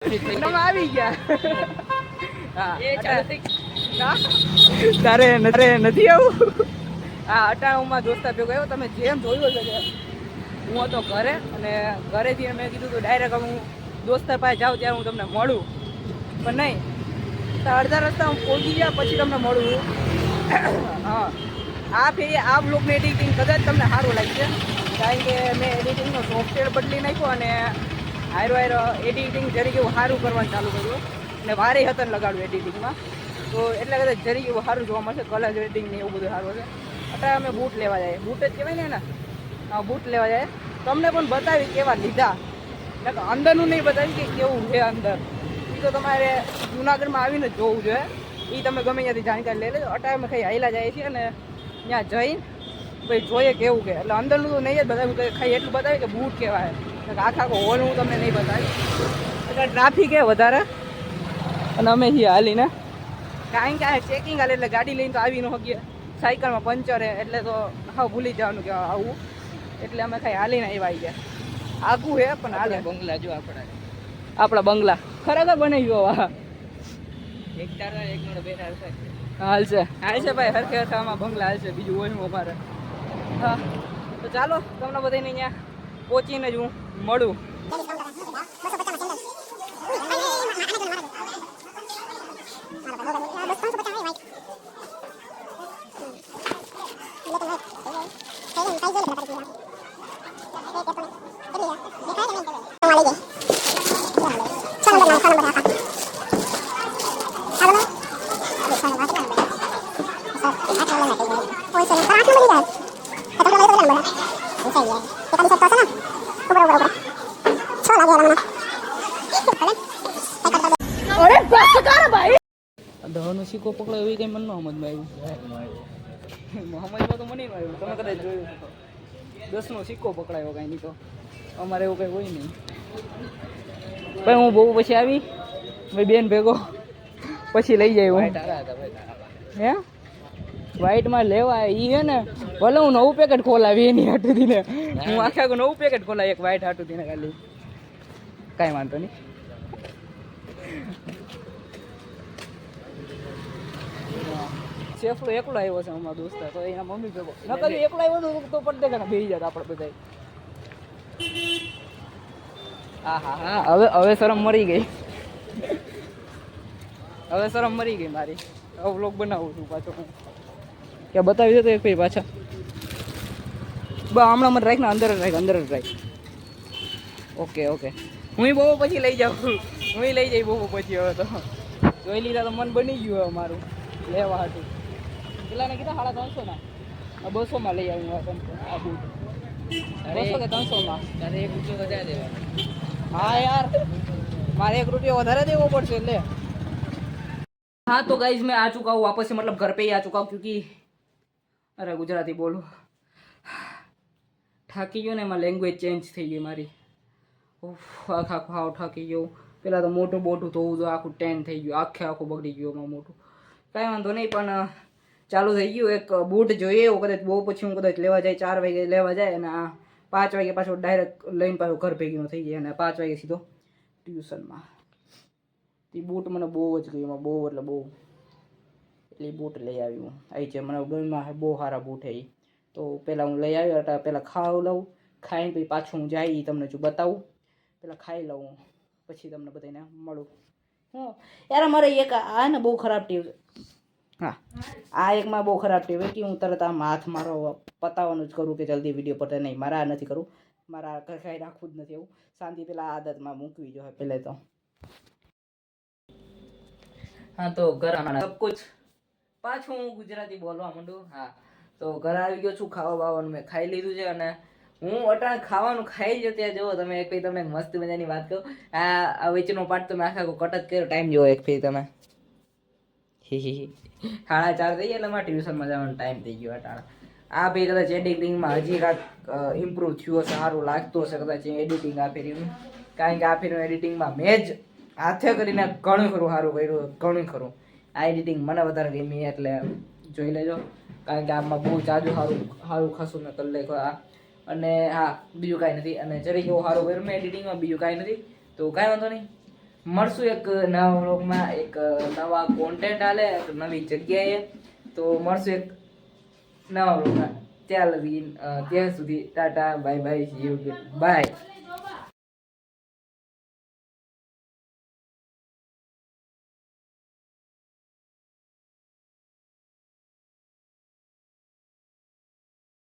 તમે આવી ગયા. તારે નથી આવું. હા, અટાણુંમાં દોસ્તા ભેગો આવ્યો. તમે જેમ જોયું છે હું હતો ઘરે, અને ઘરેથી મેં કીધું તો ડાયરેક્ટ હું દોસ્તર પાસે જાઉં ત્યારે હું તમને મળું, પણ નહીં, તો અડધા રસ્તા હું પહોંચી ગયા પછી તમને મળું. હા, આ ફેરી આ બ્લોગની એડિટિંગ કદાચ તમને સારું લાગશે, કારણ કે મેં એડિટિંગનો સોફ્ટવેર બદલી નાખ્યો અને હારો એડિટિંગ જરીક એવું સારું કરવાનું ચાલુ કર્યું, અને વારે હતન લગાડું એડિટિંગમાં, તો એટલે કદાચ જરીક એવું સારું જોવા મળશે. કલર એડિટિંગ ને એવું બધું સારું હશે. અત્યારે અમે બૂટ લેવા જાય, બૂટ જ કહેવાય ને, હા બૂટ લેવા જાય. તમને પણ બતાવી કેવા લીધા, એટલે અંદરનું નહીં બતાવી કે કેવું છે અંદર, એ તો તમારે જુનાગઢમાં આવીને જોવું જોઈએ. એ તમે ગમે ત્યાંથી જાણકારી લઈ લેજો. અત્યારે અમે કંઈ હાઈલા જાય છીએ અને ત્યાં જઈને ભાઈ જોઈએ કેવું કે, એટલે અંદરનું તો નહીં જ બતાવ્યું, ખાઈ એટલું બતાવ્યું કે બૂટ કહેવાય. આખા હોલ હું તમને નહીં બતાવી, એટલે ટ્રાફિક એ વધારે, અને અમે છીએ હાલીને, કારણ કે આ ચેકિંગ હાલે એટલે ગાડી લઈને તો આવી ન શકીએ. સાયકલમાં પંચર હે એટલે તો હા ભૂલી જવાનું કે આવું, એટલે અમે ખાઈ હાલીને આવી ગયા. આગું હે પણ હાલે. બંગલા જો આપણા બંગલા ખરેખર બની ગયો. હા, એક તારા એક નો બે હાલશે ભાઈ, હરખે હરખે આમાં બંગલા હાલશે, બીજું હોય અમારે. હા, તો ચાલો તમને બધાને અહીંયા પહોંચીને જ હું મળું. દવાનો સિક્કો પકડો એવી કઈ મનમાં સમજમાં આવ્યું. મોહમ્મદમાં તો મને આવ્યું, તમે કદાચ જોયું 10નો સિક્કો પકડાયો કાંઈ નહીં, તો અમારે એવું કંઈ હોય નહીં. ભાઈ હું બહુ પછી આવી ભાઈ બેન ભેગો પછી લઈ જાય હું. હે વ્હાઈટમાં લેવા એ હે ને, ભલે હું નવું પેકેટ ખોલાવી એની હાટુથી ને, હું આખા નવું પેકેટ ખોલાવી એક વ્હાઈટ હાટુથી ને ખાલી, કાંઈ વાંધો નહીં. સેફલો એકલો આવ્યો છે અમારા દોસ્તા, તો એના મમ્મી ભેગો ન કરી એકલો આવ્યો તો પડદે કે બેસી જાત આપણે બધા. હા હા હા, હવે શરમ મરી ગઈ, હવે શરમ મરી ગઈ મારી. હવે વ્લોગ બનાવું છું પાછો હું, કે બતાવી દે તો એક ફેર પાછા. બસ હમણાં મને રાખ ને, અંદર જ રાખ. ઓકે ઓકે, હું બહુ પછી લઈ જાઉં, હું લઈ જઈ બહુ પછી. હવે તો જોઈ લીધા તો મન બની ગયું હવે મારું લેવા હતું. પેલા ને કીધા 350 ના, 200 લઈ આવ્યું આ બૂટ. 200 કે 300 તારે 1 રૂપિયો વધારે દેવા. હા યાર, મારે 1 રૂપિયો વધારે દેવો પડશે એટલે. हाँ तो गाइज मैं आ चुका हूँ वापस से, मतलब घर पे ही आ चुका हूँ, क्योंकि अरे गुजराती बोलूँ થાકી ગયો ને, એમાં લેંગ્વેજ ચેન્જ થઈ ગઈ મારી. આખા ખાવ થાકી ગયો. પેલા તો મોટું બોટું ધોવું તો આખું ટેન થઈ ગયું, આખું બગડી ગયું એમાં મોટું. કાંઈ વાંધો નહીં, પણ ચાલુ થઈ ગયું. એક બૂટ જોઈએ એવું કદાચ બહુ પછી હું કદાચ લેવા જાય, 4 વાગે લેવા જાય, અને 5 વાગે પાછો ડાયરેક્ટ લઈને પાછો ઘર ભેગીનો થઈ જાય, અને 5 વાગે સીધો ટ્યુશનમાં. એ બૂટ મને બહુ જ ગયું, એમાં બહુ એટલે બહુ, એટલે બૂટ લઈ આવ્યું. આવી છે મને ગળમાં બહુ સારા બૂટ છે. તો પહેલાં હું લઈ આવ્યો હતા, પહેલાં ખાવ લઉં, ખાઈને પછી પાછું હું જાય તમને જો બતાવું. પહેલાં ખાઈ લઉં પછી તમને બધાને મળું. હું યાર મારે એક આ ને બહુ ખરાબ ટેવ છે. હા, આ એકમાં બહુ ખરાબ ટેવ કે હું તરત આમ હાથ મારો પતાવવાનું જ કરું કે જલ્દી વિડીયો પતે. નહીં, મારે આ નથી કરવું, મારે આ ખાઈ રાખવું જ નથી. એવું શાંતિ પહેલાં આદતમાં મૂકવી જોઈએ પહેલાં તો. हाँ तो घर आना सब कुछ पाछું હું ગુજરાતી બોલવા માંડું. હા, તો ઘર આવી ગયો છું, ખાવા બાવાનું મેં ખાઈ લીધું છે, અને હું અટાણે ખાવાનું ખાઈ જ ત્યાં જુઓ તમે એક તમને મસ્ત મજાની વાત કહું. આ વચ્ચેનો પાર્ટ તમે આખા કટ જ કર્યો. ટાઈમ જોવો એક ફેર તમે, 4:30 થઈ ગયા, એટલે મારે ટ્યુશનમાં જવાનો ટાઈમ થઈ ગયો અટાણે. આ ભાઈ કદાચ એડિટિંગમાં હજી કાંઈક ઇમ્પ્રૂવ થયું હશે, સારું લાગતું હશે કદાચ એડિટિંગ આ ફેરીનું, કારણ કે આ ફેરીનું એડિટિંગમાં મેં જ હાથે કરીને ઘણું ખરું સારું કર્યું, ઘણું ખરું. આ એડિટિંગ મને વધારે ગમી, એટલે જોઈ લેજો, કારણ કે આમાં બહુ જાજુ સારું ખાસું મેં કરી લખ્યું આ. અને હા, બીજું કાંઈ નથી, અને જરીક એવું સારું કર્યું મેં એડિટિંગમાં, બીજું કાંઈ નથી. તો કાંઈ વાંધો નહીં, મળશું એક નવા વ્લોગમાં, એક નવા કોન્ટેન્ટ આલે, નવી જગ્યાએ. તો મળશું એક નવા વ્લોગમાં. ત્યાં સુધી tata bye bye, see you by.